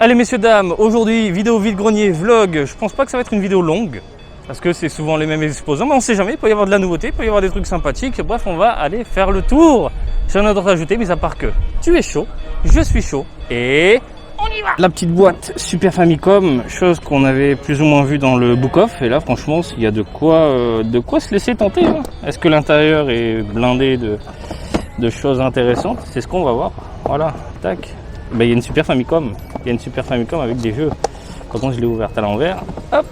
Allez messieurs dames, aujourd'hui vidéo vide-grenier vlog. Je pense pas que ça va être une vidéo longue parce que c'est souvent les mêmes exposants, mais on sait jamais, il peut y avoir de la nouveauté, il peut y avoir des trucs sympathiques. Bref, on va aller faire le tour. J'ai rien d'autre à ajouter, mais à part que tu es chaud, je suis chaud et on y va. La petite boîte Super Famicom, chose qu'on avait plus ou moins vu dans le book off, et là franchement il y a de quoi se laisser tenter. Hein. Est-ce que l'intérieur est blindé de choses intéressantes? C'est ce qu'on va voir. Voilà, tac. Ben, il y a une Super Famicom. Il y a une Super Famicom avec des jeux. Par contre, je l'ai ouverte à l'envers. Hop.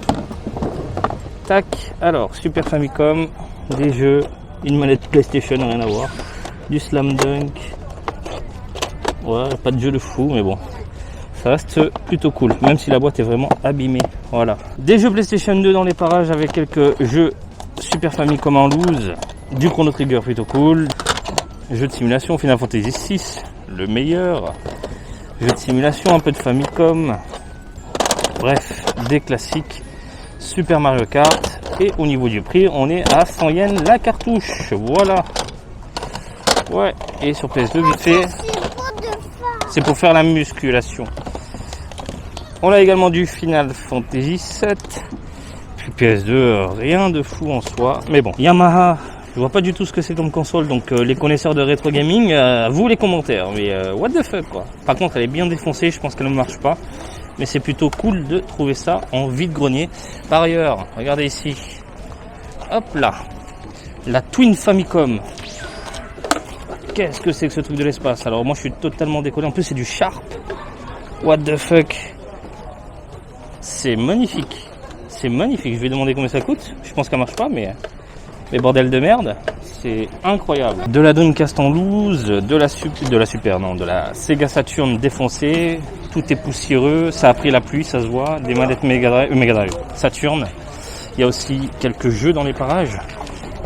Tac. Alors, Super Famicom, des jeux, une manette PlayStation, rien à voir. Du Slam Dunk. Ouais, pas de jeu de fou, mais bon. Ça reste plutôt cool, même si la boîte est vraiment abîmée. Voilà. Des jeux PlayStation 2 dans les parages avec quelques jeux Super Famicom en loose. Du Chrono Trigger plutôt cool. Jeux de simulation, Final Fantasy 6, le meilleur. Jeux de simulation, un peu de Famicom. Bref, des classiques. Super Mario Kart. Et au niveau du prix, on est à 100 yens la cartouche. Voilà. Ouais, et sur PS2, vite fait. C'est pour faire la musculation. On a également du Final Fantasy 7. Puis PS2, rien de fou en soi. Mais bon, Yamaha. Je vois pas du tout ce que c'est comme console, donc les connaisseurs de rétro gaming, vous les commentaires, mais what the fuck quoi. Par contre elle est bien défoncée, je pense qu'elle ne marche pas, mais c'est plutôt cool de trouver ça en vide-grenier. Par ailleurs, regardez ici, hop là, la Twin Famicom. Qu'est-ce que c'est que ce truc de l'espace? Alors moi je suis totalement décollé, en plus c'est du Sharp, what the fuck. C'est magnifique, c'est magnifique, je vais demander combien ça coûte, je pense qu'elle marche pas, mais bordel de merde, c'est incroyable. De la Dreamcast en loose, de la Sega Saturn défoncée, tout est poussiéreux, ça a pris la pluie, ça se voit, des manettes Mega Drive Saturn. Il y a aussi quelques jeux dans les parages.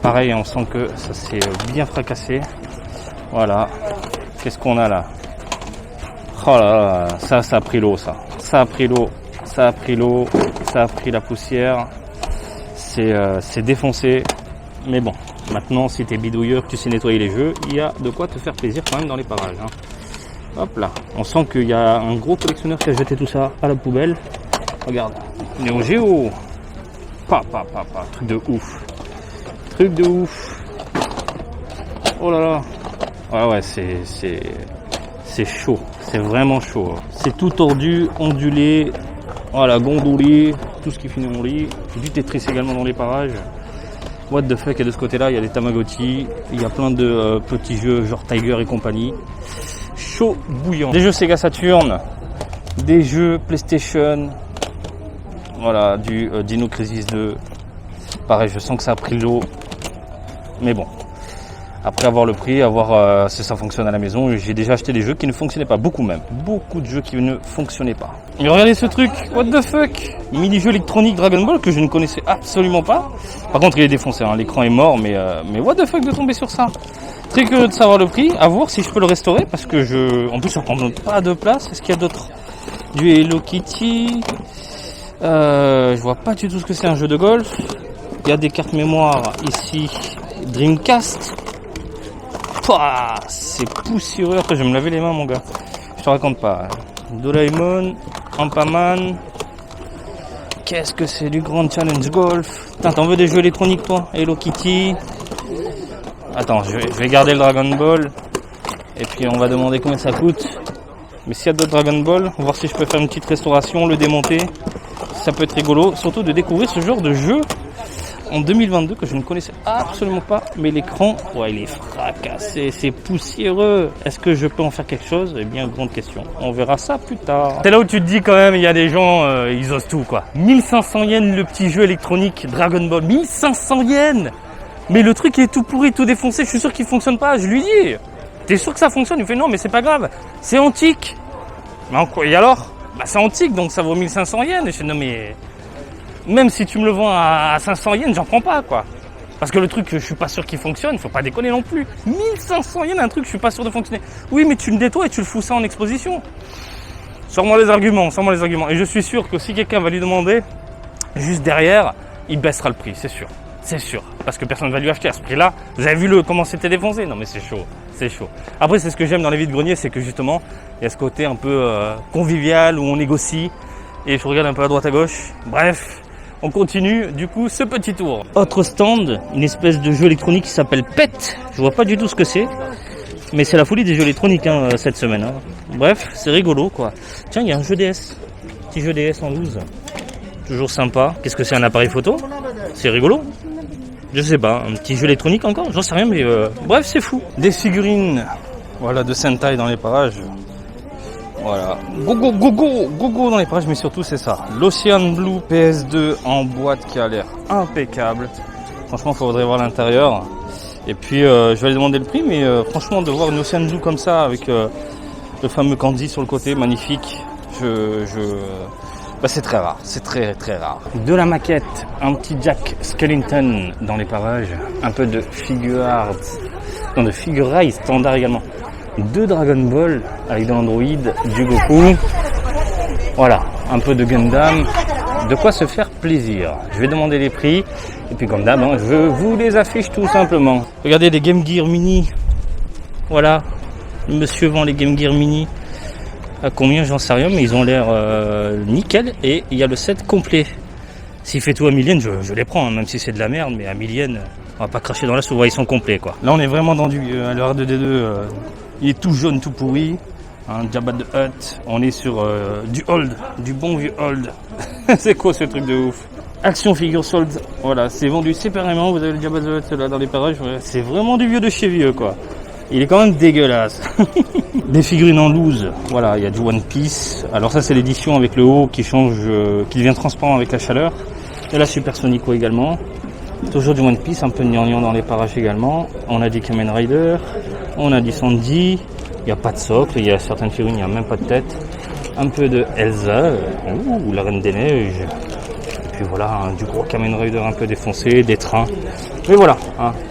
Pareil, on sent que ça s'est bien fracassé. Voilà. Qu'est-ce qu'on a là? Oh là là, ça a pris l'eau, ça. Ça a pris l'eau, ça a pris l'eau, ça a pris la poussière. C'est défoncé. Mais bon, maintenant si t'es bidouilleur, que tu sais nettoyer les jeux, il y a de quoi te faire plaisir quand même dans les parages. Hein. Hop là, on sent qu'il y a un gros collectionneur qui a jeté tout ça à la poubelle. Regarde, Neo Geo. Truc de ouf. Truc de ouf. Oh là là. Ouais, c'est chaud. C'est vraiment chaud. C'est tout tordu, ondulé. Voilà, gondolé. Tout ce qui finit en lit. Du Tetris également dans les parages. What the fuck, et de ce côté-là, il y a des Tamagotchi, il y a plein de petits jeux genre Tiger et compagnie. Chaud bouillant. Des jeux Sega Saturn, des jeux PlayStation, voilà, du Dino Crisis 2. Pareil, je sens que ça a pris l'eau, mais bon. Après avoir le prix, avoir si ça fonctionne à la maison, j'ai déjà acheté des jeux qui ne fonctionnaient pas, beaucoup même. Beaucoup de jeux qui ne fonctionnaient pas. Et regardez ce truc, what the fuck, mini-jeu électronique Dragon Ball que je ne connaissais absolument pas. Par contre il est défoncé, hein. L'écran est mort, mais what the fuck de tomber sur ça. Très curieux de savoir le prix, à voir si je peux le restaurer, parce que en plus ça prend pas de place. Est-ce qu'il y a d'autres? Du Hello Kitty, je vois pas du tout ce que c'est, un jeu de golf. Il y a des cartes mémoire ici, Dreamcast. Pouah, c'est poussiéreux. Après, je vais me laver les mains, mon gars. Je te raconte pas. Doraemon, Ampaman. Qu'est-ce que c'est du Grand Challenge Golf? Putain, t'en veux des jeux électroniques, toi? Hello Kitty. Attends, je vais garder le Dragon Ball. Et puis, on va demander combien ça coûte. Mais s'il y a d'autres Dragon Ball, on va voir si je peux faire une petite restauration, le démonter. Ça peut être rigolo. Surtout de découvrir ce genre de jeu en 2022 que je ne connaissais absolument pas, mais l'écran, ouais, il est fracassé, c'est poussiéreux. Est-ce que je peux en faire quelque chose? Eh bien, grande question. On verra ça plus tard. C'est là où tu te dis quand même, il y a des gens, ils osent tout quoi. 1500 yens le petit jeu électronique Dragon Ball, 1500 yens. Mais le truc est tout pourri, tout défoncé, je suis sûr qu'il fonctionne pas. Je lui dis, t'es sûr que ça fonctionne? Il me fait non, mais c'est pas grave, c'est antique. Et alors? Bah c'est antique, donc ça vaut 1500 yens. Et je dis non mais... Même si tu me le vends à 500 yens, j'en prends pas, quoi. Parce que le truc, je suis pas sûr qu'il fonctionne, faut pas déconner non plus. 1500 yens, un truc, je suis pas sûr de fonctionner. Oui, mais tu le nettoies et tu le fous ça en exposition. Sors-moi les arguments. Et je suis sûr que si quelqu'un va lui demander, juste derrière, il baissera le prix, c'est sûr. c'est sûr. Parce que personne ne va lui acheter à ce prix-là. Vous avez vu comment c'était défoncé? Non mais c'est chaud, c'est chaud. Après c'est ce que j'aime dans les vides-greniers, c'est que justement, il y a ce côté un peu convivial où on négocie. Et je regarde un peu à droite à gauche. Bref, on continue du coup ce petit tour. Autre stand, une espèce de jeu électronique qui s'appelle PET. Je vois pas du tout ce que c'est. Mais c'est la folie des jeux électroniques cette semaine. Bref, c'est rigolo quoi. Tiens, il y a un jeu DS. Petit jeu DS en loose. Toujours sympa. Qu'est-ce que c'est, un appareil photo? C'est rigolo. Je sais pas, un petit jeu électronique encore, j'en sais rien, mais bref, c'est fou. Des figurines, voilà, de Sentai dans les parages. Voilà, go dans les parages, mais surtout c'est ça. L'Ocean Blue PS2 en boîte qui a l'air impeccable. Franchement, il faudrait voir l'intérieur. Et puis, je vais aller demander le prix, mais franchement, de voir une Ocean Blue comme ça, avec le fameux Candy sur le côté, magnifique, bah, c'est très rare, c'est très rare. De la maquette, un petit Jack Skellington dans les parages, un peu de figure art, non, de figure rail standard également. De Dragon Ball avec de l'Android, du Goku, voilà, un peu de Gundam, de quoi se faire plaisir. Je vais demander les prix, et puis comme d'hab, je vous les affiche tout simplement. Regardez les Game Gear Mini, voilà, le monsieur vend les Game Gear Mini. À combien, j'en sais rien, mais ils ont l'air nickel, et il y a le set complet. S'il fait tout à 1000 yens, je les prends, même si c'est de la merde, mais à 1000 yens, on va pas cracher dans la soupe, ils sont complets quoi. Là on est vraiment dans du le R2D2, il est tout jaune, tout pourri, Jabba the Hutt, on est sur du old, du bon vieux old. C'est quoi ce truc de ouf? Action Figure Sold, voilà, c'est vendu séparément, vous avez le Jabba the Hutt là dans les parages, c'est vraiment du vieux de chez vieux quoi. Il est quand même dégueulasse. Des figurines en loose. Voilà, il y a du One Piece. Alors ça c'est l'édition avec le haut qui change, qui devient transparent avec la chaleur. Et la Super Sonico également. Toujours du One Piece, un peu de gnangnan dans les parages également. On a des Kamen Rider. On a du Sandy. Il n'y a pas de socle. Il y a certaines figurines, il n'y a même pas de tête. Un peu de Elsa. Ouh, la Reine des Neiges. Et puis voilà, du gros Kamen Rider un peu défoncé, des trains. Et voilà,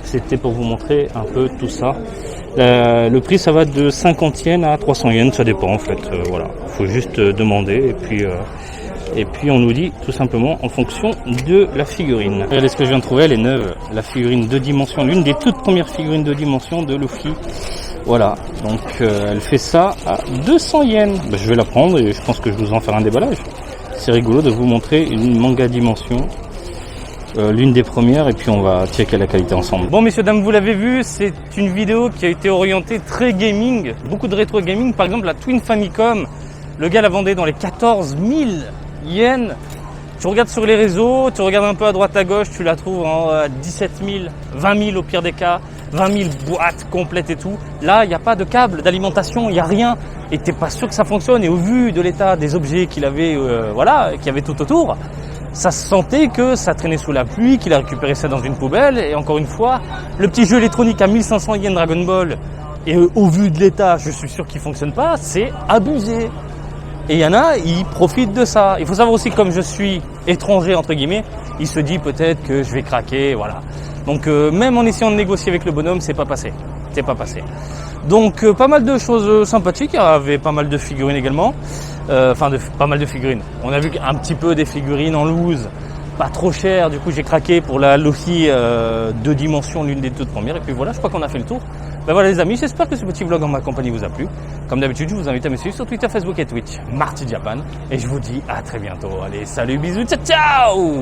c'était pour vous montrer un peu tout ça. Le prix ça va de 50 yens à 300 yens, ça dépend en fait, voilà, faut juste demander et puis on nous dit tout simplement en fonction de la figurine. Regardez ce que je viens de trouver, elle est neuve, la figurine 2 dimensions, l'une des toutes premières figurines 2 dimensions de Luffy. Voilà, donc elle fait ça à 200 yens. Je vais la prendre et je pense que je vous en ferai un déballage. C'est rigolo de vous montrer une manga dimension. L'une des premières, et puis on va checker la qualité ensemble. Bon messieurs dames, vous l'avez vu, c'est une vidéo qui a été orientée très gaming, beaucoup de rétro gaming. Par exemple la Twin Famicom, le gars la vendait dans les 14 000 yens. Tu regardes sur les réseaux, tu regardes un peu à droite à gauche, tu la trouves en 17 000, 20 000 au pire des cas, 20 000 boîtes complètes et tout. Là il n'y a pas de câble d'alimentation, il n'y a rien, et t'es pas sûr que ça fonctionne. Et au vu de l'état des objets qu'il avait, voilà, qu'il y avait tout autour, ça se sentait que ça traînait sous la pluie, qu'il a récupéré ça dans une poubelle. Et encore une fois, le petit jeu électronique à 1500 yens Dragon Ball, et au vu de l'état, je suis sûr qu'il fonctionne pas, c'est abusé. Et il y en a, ils profitent de ça. Il faut savoir aussi que comme je suis étranger, entre guillemets, il se dit peut-être que je vais craquer, voilà. Donc même en essayant de négocier avec le bonhomme, c'est pas passé. C'est pas passé. Donc pas mal de choses sympathiques, il y avait pas mal de figurines également. Pas mal de figurines. On a vu un petit peu des figurines en loose, pas trop cher, du coup j'ai craqué pour la Luffy 2 dimensions, l'une des toutes premières. Et puis voilà, je crois qu'on a fait le tour. Ben voilà les amis, j'espère que ce petit vlog en ma compagnie vous a plu. Comme d'habitude, je vous invite à me suivre sur Twitter, Facebook et Twitch, Marty Japan. Et je vous dis à très bientôt. Allez, salut, bisous, ciao ciao.